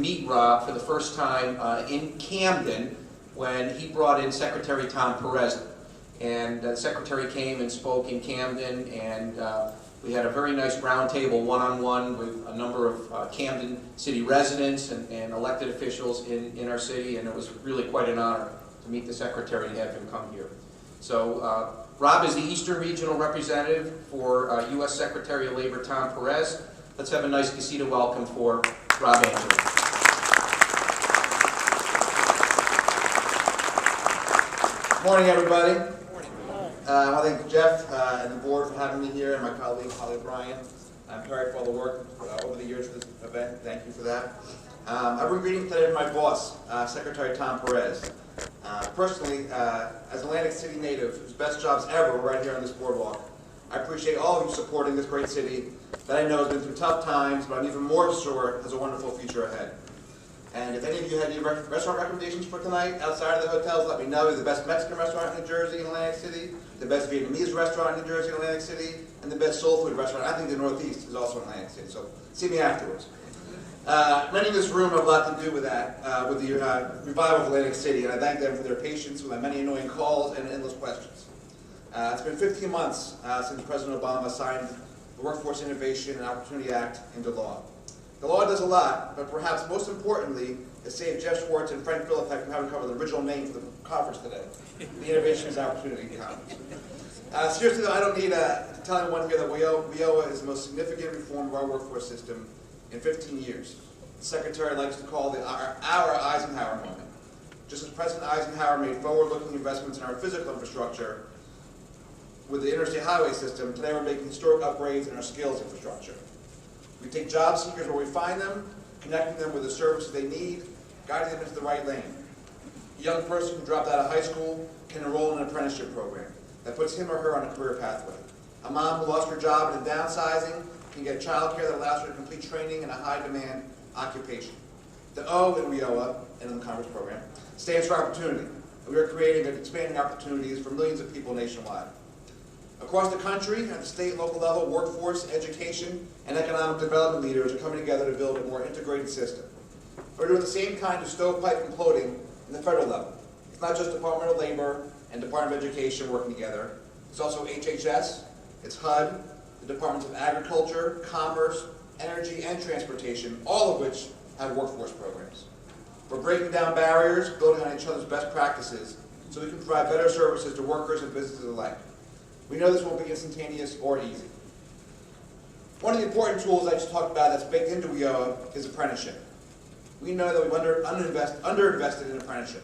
meet Rob for the first time in Camden when he brought in Secretary Tom Perez. And the Secretary came and spoke in Camden, and we had a very nice roundtable one-on-one with a number of Camden city residents and elected officials in our city, and it was really quite an honor to meet the Secretary and have him come here. So Rob is the Eastern Regional Representative for U.S. Secretary of Labor Tom Perez. Let's have a nice GSETA welcome for Asaro-Angelo. Good morning, everybody. I want to thank Jeff and the board for having me here, and my colleague, Holly O'Brien. I'm Perry for all the work over the years for this event. Thank you for that. I bring greetings today to my boss, Secretary Tom Perez. Personally, as an Atlantic City native, whose best jobs ever were right here on this boardwalk, I appreciate all of you supporting this great city that I know has been through tough times, but I'm even more sure has a wonderful future ahead. And if any of you had any restaurant recommendations for tonight outside of the hotels, let me know. The best Mexican restaurant in New Jersey and Atlantic City, the best Vietnamese restaurant in New Jersey and Atlantic City, and the best soul food restaurant, I think the Northeast, is also in Atlantic City. So see me afterwards. Many in this room have a lot to do with that, with the revival of Atlantic City, and I thank them for their patience with my many annoying calls and endless questions. It's been 15 months since President Obama signed the Workforce Innovation and Opportunity Act into law. The law does a lot, but perhaps most importantly, it saved Jeff Schwartz and Frank Philippek from having to cover the original name for the conference today, the Innovations and Opportunity Conference. Seriously though, I don't need to tell anyone here that WIOA is the most significant reform of our workforce system in 15 years. The Secretary likes to call our Eisenhower moment. Just as President Eisenhower made forward-looking investments in our physical infrastructure with the interstate highway system, today we're making historic upgrades in our skills infrastructure. We take job seekers where we find them, connecting them with the services they need, guiding them into the right lane. A young person who dropped out of high school can enroll in an apprenticeship program that puts him or her on a career pathway. A mom who lost her job and is downsizing can get child care that allows her to complete training in a high-demand occupation. The O in WIOA, and in the conference program, stands for opportunity. And we are creating and expanding opportunities for millions of people nationwide. Across the country, at the state and local level, workforce, education, and economic development leaders are coming together to build a more integrated system. We're doing the same kind of stovepipe imploding in the federal level. It's not just Department of Labor and Department of Education working together. It's also HHS, it's HUD, the Departments of Agriculture, Commerce, Energy, and Transportation, all of which have workforce programs. We're breaking down barriers, building on each other's best practices, so we can provide better services to workers and businesses alike. We know this won't be instantaneous or easy. One of the important tools I just talked about that's baked into WIOA is apprenticeship. We know that we've underinvested in apprenticeship,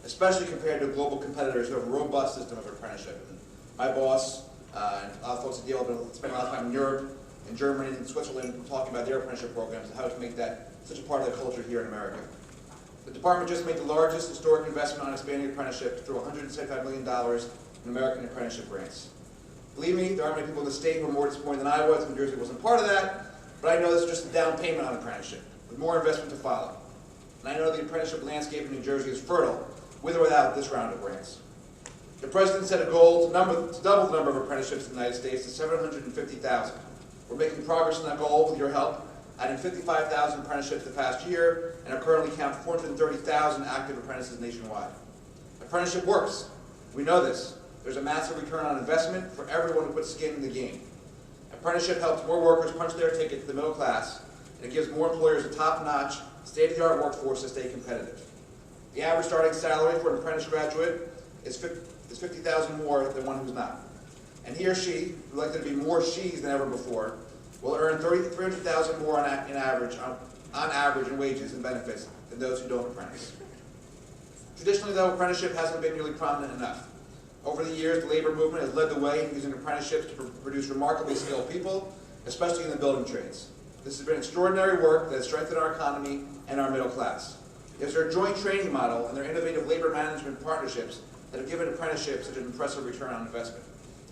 especially compared to global competitors who have a robust system of apprenticeship. And my boss and a lot of folks at Dept have spent a lot of time in Europe, in Germany, and Switzerland talking about their apprenticeship programs and how to make that such a part of the culture here in America. The department just made the largest historic investment on expanding apprenticeship through $175 million in American apprenticeship grants. Believe me, there aren't many people in the state who are more disappointed than I was. New Jersey wasn't part of that, but I know this is just a down payment on apprenticeship, with more investment to follow. And I know the apprenticeship landscape in New Jersey is fertile, with or without this round of grants. The President set a goal to double the number of apprenticeships in the United States to 750,000. We're making progress on that goal with your help, adding 55,000 apprenticeships the past year, and are currently count 430,000 active apprentices nationwide. Apprenticeship works. We know this. There's a massive return on investment for everyone who puts skin in the game. Apprenticeship helps more workers punch their ticket to the middle class, and it gives more employers a top-notch, state-of-the-art workforce to stay competitive. The average starting salary for an apprentice graduate is $50,000 more than one who's not. And he or she, who'd like there to be more she's than ever before, will earn $300,000 more on average in wages and benefits than those who don't apprentice. Traditionally, though, apprenticeship hasn't been nearly prominent enough. Over the years, the labor movement has led the way in using apprenticeships to produce remarkably skilled people, especially in the building trades. This has been extraordinary work that has strengthened our economy and our middle class. There's their joint training model and their innovative labor management partnerships that have given apprenticeships such an impressive return on investment.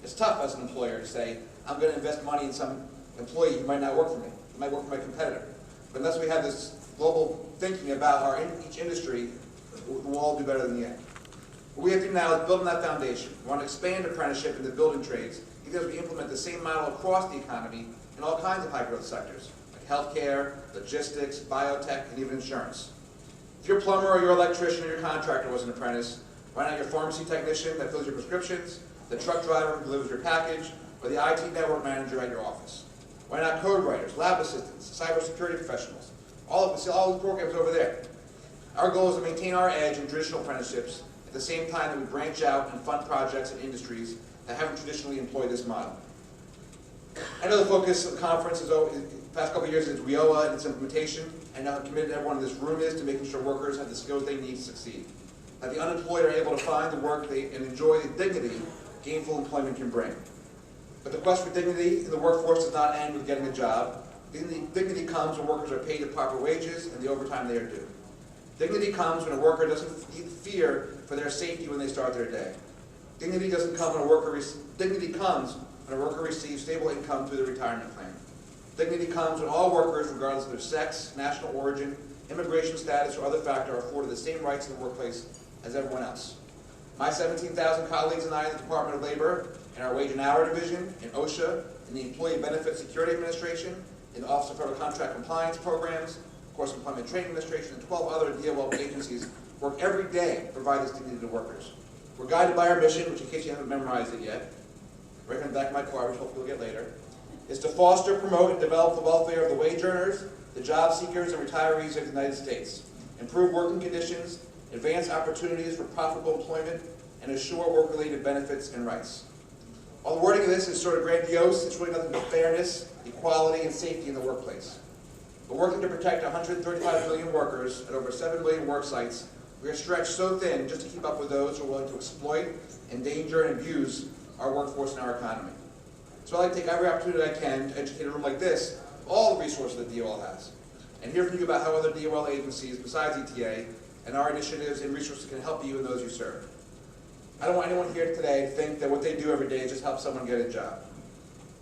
It's tough as an employer to say, I'm going to invest money in some employee who might not work for me, who might work for my competitor. But unless we have this global thinking about each industry, we'll all do better than the end. What we have to do now is build on that foundation. We want to expand apprenticeship in the building trades because we implement the same model across the economy in all kinds of high-growth sectors, like healthcare, logistics, biotech, and even insurance. If your plumber or your electrician or your contractor was an apprentice, why not your pharmacy technician that fills your prescriptions, the truck driver who delivers your package, or the IT network manager at your office? Why not code writers, lab assistants, cybersecurity professionals? All of these programs over there. Our goal is to maintain our edge in traditional apprenticeships at the same time that we branch out and fund projects and industries that haven't traditionally employed this model. I know the focus of the conference is the past couple of years is WIOA and its implementation, and how committed everyone in this room is to making sure workers have the skills they need to succeed. That the unemployed are able to find the work and enjoy the dignity gainful employment can bring. But the quest for dignity in the workforce does not end with getting a job. Dignity comes when workers are paid the proper wages and the overtime they are due. Dignity comes when a worker doesn't fear for their safety when they start their day. Dignity comes when a worker receives stable income through the retirement plan. Dignity comes when all workers, regardless of their sex, national origin, immigration status, or other factor, are afforded the same rights in the workplace as everyone else. My 17,000 colleagues and I in the Department of Labor, in our Wage and Hour Division, in OSHA, in the Employee Benefit Security Administration, in the Office of Federal Contract Compliance Programs, of course, Employment Training Administration, and 12 other DOL agencies work every day to provide this dignity to workers. We're guided by our mission, which in case you haven't memorized it yet, right in the back of my car, which hopefully we'll get later, is to foster, promote, and develop the welfare of the wage earners, the job seekers, and retirees of the United States, improve working conditions, advance opportunities for profitable employment, and assure work-related benefits and rights. While the wording of this is sort of grandiose, it's really nothing but fairness, equality, and safety in the workplace. But working to protect 135 million workers at over 7 million work sites, we are stretched so thin just to keep up with those who are willing to exploit, endanger, and abuse our workforce and our economy. So I'd like to take every opportunity I can to educate a room like this, all the resources that DOL has, and hear from you about how other DOL agencies besides ETA and our initiatives and resources can help you and those you serve. I don't want anyone here today to think that what they do every day is just help someone get a job.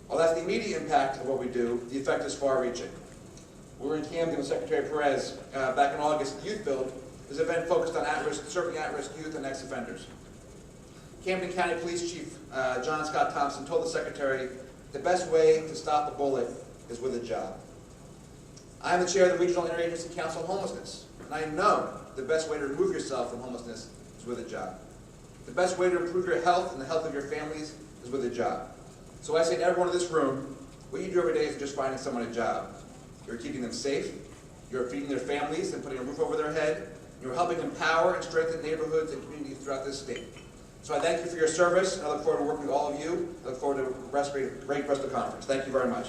While that's the immediate impact of what we do, the effect is far-reaching. We were in Camden with Secretary Perez back in August at the Youth Build. This event focused on serving at-risk youth and ex-offenders. Camden County Police Chief John Scott Thompson told the Secretary, the best way to stop a bullet is with a job. I am the chair of the Regional Interagency Council on Homelessness, and I know the best way to remove yourself from homelessness is with a job. The best way to improve your health and the health of your families is with a job. So I say to everyone in this room, what you do every day is just finding someone a job. You're keeping them safe, you're feeding their families and putting a roof over their head, you're helping empower and strengthen neighborhoods and communities throughout this state. So I thank you for your service, and I look forward to working with all of you. I look forward to a great rest of the conference. Thank you very much.